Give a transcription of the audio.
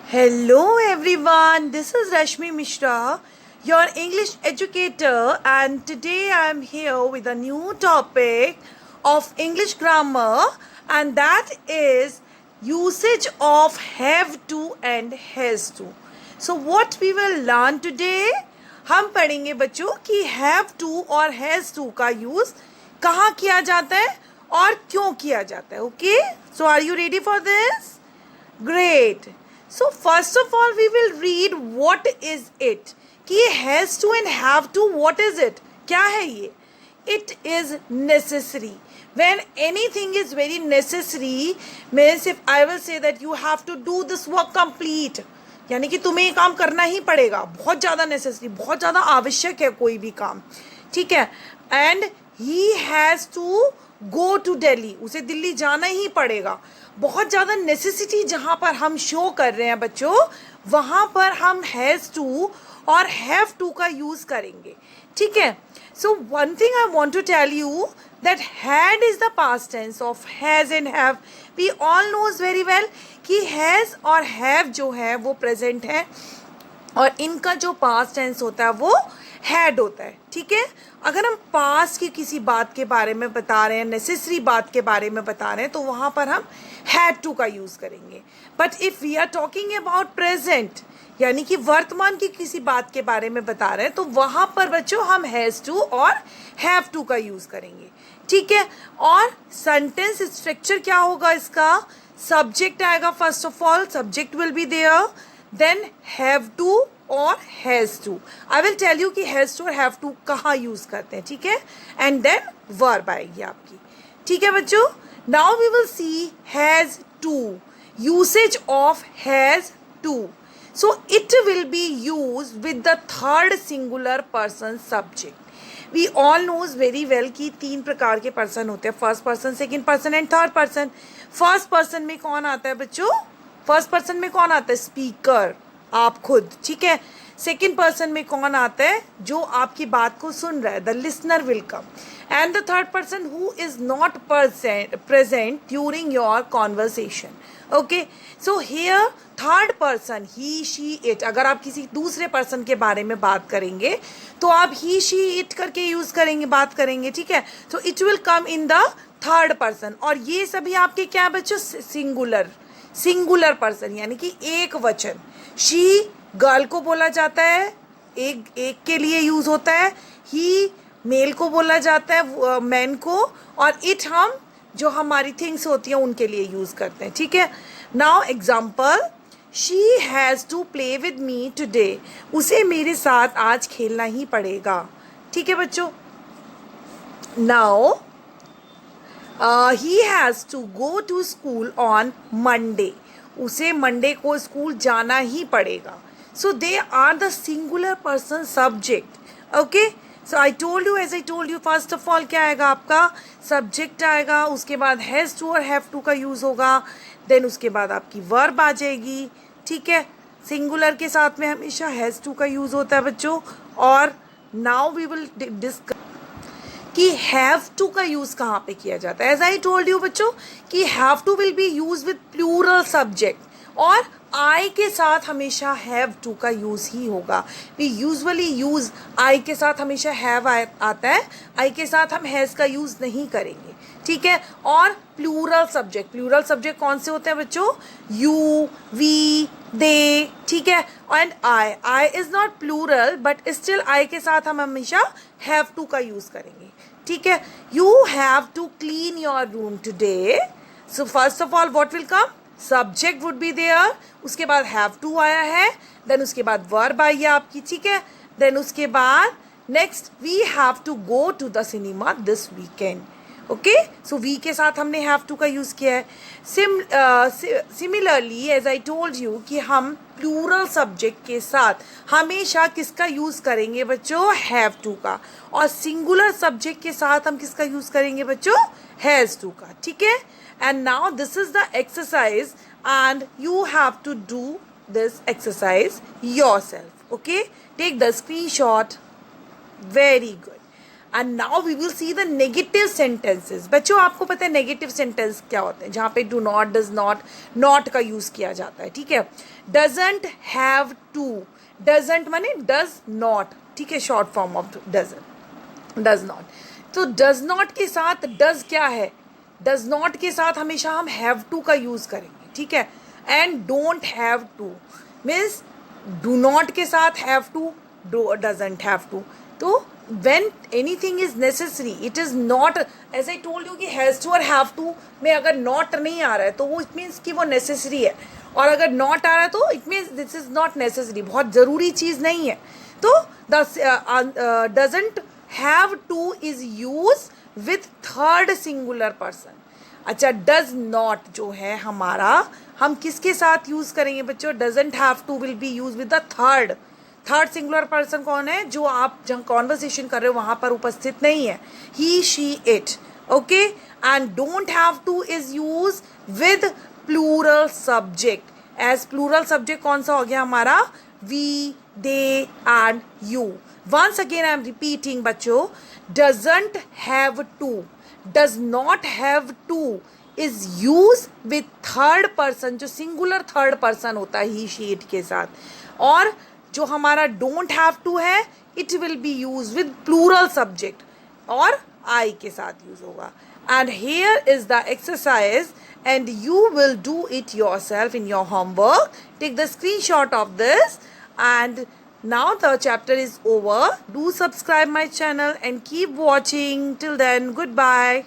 Hello everyone, this is Rashmi Mishra, your English educator, and today I am here with a new topic of English grammar, and that is usage of have to and has to. So what we will learn today, हम पढ़ेंगे बच्चों कि have to और has to का use कहाँ किया जाता है और क्यों किया जाता है. Okay, so are you ready for this? Great. So first of all we will read what is it. कि ये has to and have to, what is it? क्या है ये? It is necessary. When anything is very necessary means if I will say that you have to do this work complete, यानी कि तुम्हें ये काम करना ही पड़ेगा, बहुत ज़्यादा नेसेसरी, बहुत ज़्यादा आवश्यक है कोई भी काम, ठीक है. And he has to go to Delhi, उसे दिल्ली जाना ही पड़ेगा. बहुत ज़्यादा नेसेसिटी जहाँ पर हम शो कर रहे हैं बच्चों, वहाँ पर हम हैज़ टू और हैव टू का यूज़ करेंगे, ठीक है. So one thing I want to tell you that had is the past tense of has and have. We all knows very well कि has और have जो है वो present है और इनका जो past tense होता है वो had होता है, ठीक है. अगर हम past की किसी बात के बारे में बता रहे हैं, necessary बात के बारे में बता रहे हैं, तो वहाँ पर हम had to का यूज़ करेंगे. But if we are talking about present, यानी कि वर्तमान की किसी बात के बारे में बता रहे हैं, तो वहाँ पर बच्चों हम हैज़ टू और हैव टू का यूज़ करेंगे, ठीक है. और सेंटेंस स्ट्रक्चर क्या होगा इसका? सब्जेक्ट आएगा, first of all subject will be there, then have to और has to. I will tell you कि हैज़ टू और हैव टू कहाँ यूज़ करते हैं, ठीक है. एंड देन वर्ब आएगी आपकी, ठीक है बच्चों. Now we will see has to, usage of has to. So it will be used with the third singular person subject. We all knows very well कि तीन प्रकार के पर्सन होते हैं, first person, second person and third person. First person में कौन आता है बच्चों? फर्स्ट पर्सन में कौन आता है? स्पीकर, आप खुद, ठीक है. सेकंड पर्सन में कौन आता है? जो आपकी बात को सुन रहा है, the listener will come. And the third person who is not present during your conversation. Okay, so here third person, he she it. अगर आप किसी दूसरे पर्सन के बारे में बात करेंगे तो आप ही शी इट करके यूज करेंगे, बात करेंगे, ठीक है. So it will come in the third person. और ये सभी आपके क्या बच्चों? सिंगुलर पर्सन, यानी कि एक वचन. शी गर्ल को बोला जाता है, एक के लिए यूज होता है. ही मेल को बोला जाता है, मैन को. और इट हम जो हमारी थिंग्स होती हैं उनके लिए यूज करते हैं, ठीक है. Now example, she has to play with me today. उसे मेरे साथ आज खेलना ही पड़ेगा, ठीक है बच्चों. Now he has to go to school on Monday. उसे मंडे को स्कूल जाना ही पड़ेगा. So they are the singular person subject. Okay, so I told you, as I told you, first of all क्या आएगा आपका? सब्जेक्ट आएगा, उसके बाद हैज़ टू और हैव टू का यूज़ होगा, देन उसके बाद आपकी वर्ब आ जाएगी, ठीक है. सिंगुलर के साथ में हमेशा हैज़ टू का यूज़ होता है बच्चों. और नाउ वी विल डिस्कस कि हैव टू का यूज़ कहाँ पे किया जाता है. एज आई टोल्ड यू बच्चों कि have to will be use with plural subject, और आई के साथ हमेशा हैव टू का यूज़ ही होगा. वी यूजुअली यूज़ आई के साथ हमेशा हैव आता है, आई के साथ हम हैज़ का यूज़ नहीं करेंगे, ठीक है. और प्लूरल सब्जेक्ट कौन से होते हैं बच्चों? यू, वी, दे, ठीक है. And I is not plural, but still I के साथ हम हमेशा हैव टू का यूज़ करेंगे, ठीक है. You have to clean your room today. So first of all what will come? Subject would be there, उसके बाद हैव टू आया है, देन उसके बाद वर्ब आई है आपकी, ठीक है. देन उसके बाद next we have to go to the cinema this weekend. Okay, so we के साथ हमने हैव टू का यूज़ किया है. Similarly as I told you कि हम प्लूरल सब्जेक्ट के साथ हमेशा किसका यूज़ करेंगे बच्चों? हैव टू का. और सिंगुलर सब्जेक्ट के साथ हम किसका यूज़ करेंगे बच्चों? हैज़ टू का, ठीक है. And now this is the exercise and you have to do this exercise yourself. Okay, take the screenshot. Very good. And now we will see the negative sentences. बच्चों आपको पता है negative sentence क्या होते हैं, जहाँ पे do not, does not, not का यूज किया जाता है. ठीक है. डजंट हैव टू, डजंट माने डज नॉट. ठीक है, short form of doesn't, does not. तो डज नॉट के साथ डज क्या है, डज नॉट के साथ हमेशा हम हैव टू का यूज करेंगे. ठीक है. And don't have to means do not के साथ have to, doesn't have to. तो when anything is necessary, it is not, as I told you कि has to और have to में अगर not नहीं आ रहा है तो वो it means कि वो necessary है, और अगर not आ रहा है तो it means this is not necessary, बहुत ज़रूरी चीज़ नहीं है. तो doesn't have to is used with third singular person. अच्छा, does not जो है हमारा, हम किसके साथ यूज़ करेंगे बच्चों? doesn't have to will be used with the third singular person कौन है? जो आप जहाँ कॉन्वर्सेशन कर रहे हो वहाँ पर उपस्थित नहीं है. He, she, it. Okay. And don't have to is use with plural subject. As plural subject कौन सा हो गया हमारा? We, they and you. Once again I am repeating बच्चों, doesn't have to, does not have to is use with third person, जो singular third person होता है he, she, it के साथ. और जो हमारा डोंट हैव टू है, it will be use with plural subject और आई के साथ यूज होगा. And here is the exercise and you will do it yourself in your homework. Take the screenshot of this and now the chapter is over. Do subscribe my channel and keep watching. Till then, goodbye.